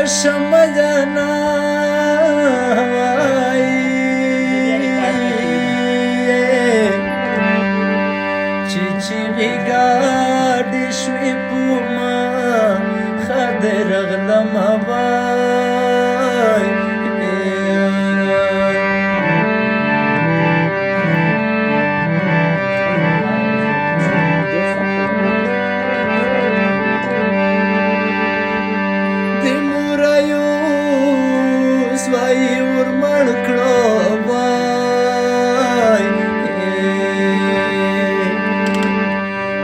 شمجنا چی ویگاڑی شوی پوما خدر اغلم وای دی مورایو سوائی ورمن کڑو وای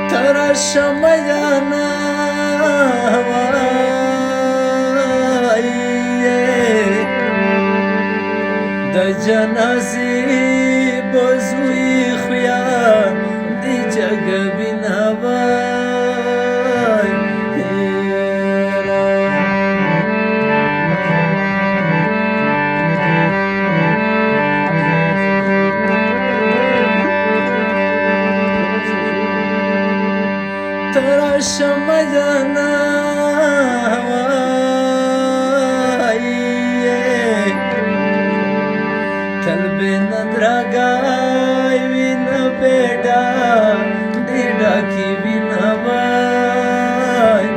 ترا شمجانا وای د جنازی بزوی خویا دی جگ بینا وای ترا شمجانا وای تل بنا درگای وینا بیڑا دیڑا کی وینا وای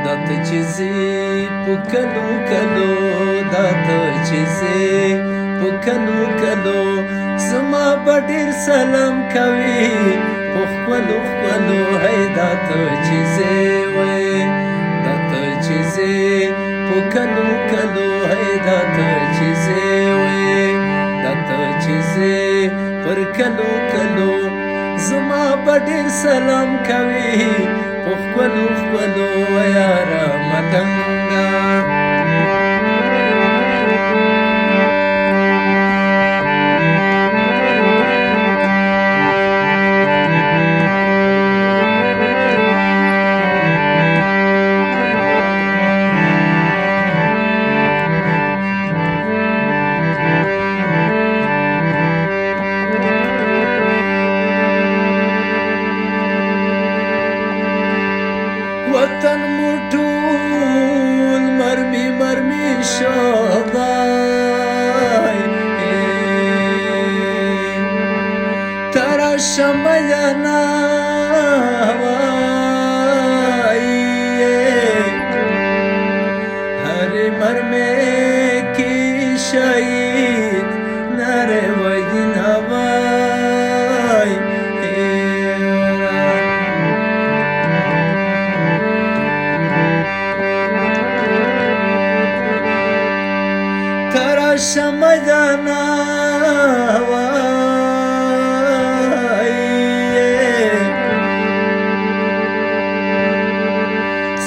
دات چیزی پکلو کلو دات چیزی پکلو کلو زما بډیر سلام کوي خپلو خپلو هی دا ته چیزې وای دا ته چیزې پکلو کلو هی دا ته چیزې وای دا ته چیزې پر کلو کلو زما بډیر سلام کوي خپلو خپلو یاره ملنګا وطن موټول مرمی مرمی شوبای ترا شمجانا وای هر مرمی کی شهید نره وجنا وای ترا شمجانا وای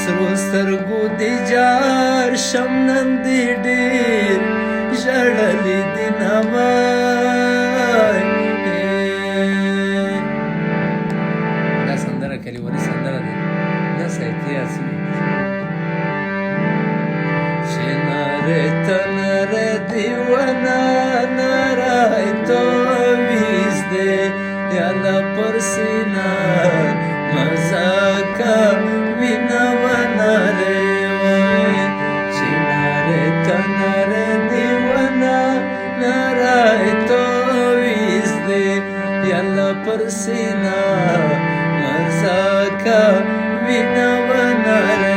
سرو سترګو دی جار شمنن دی ډیر ژړلی دی نوای دا سندره کلیوالي سندره ده دا سایتي اصلي شناره تنره دیوانا نرای تو ویزده یالا پرسینا مزاکا وینا وناره وای شناره تنره دیوانا نرای تو ویزده یالا پرسینا مزاکا وینا وناره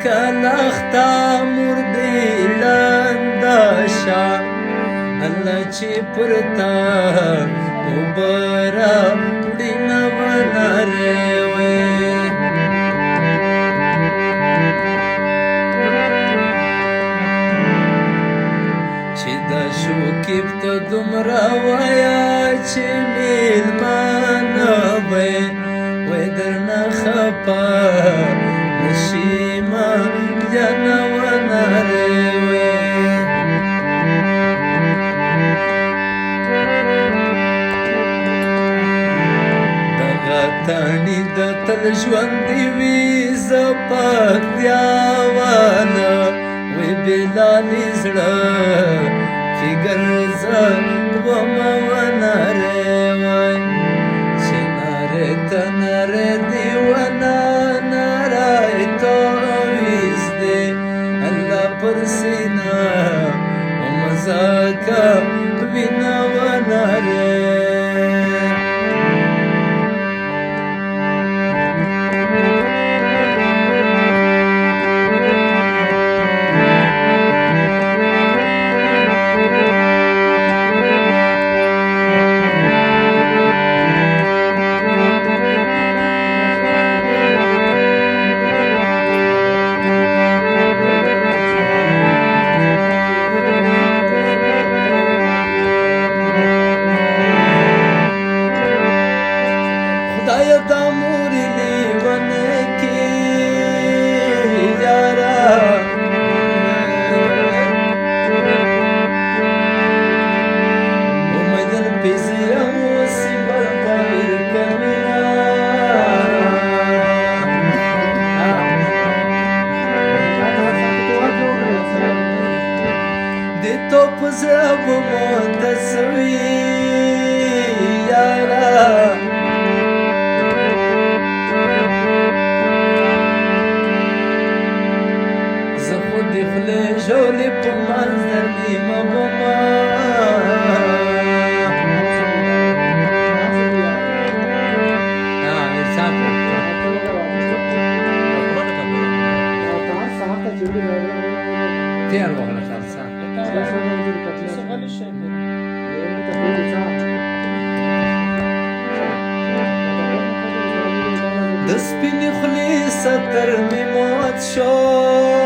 کلختا مردی لندشا الله چی پرتا اوبرا دینا وناره وی چی دا شوکیب تا دمرا ویا چی میلمان وی درنا خپا بما وناره وای چې ناره ته ناره دیوانا ناره تو ویزده الله پر سینا و مزاکا بنا وناره خدایا دا موری لیونه کی یارا امیدن پیزیا موسی بلدائی کمینا دی تو پزرب متسوی یارا جولي بمنزل ما بما تيار وغلا خالصا د سپینې خولې ستر مې موت شو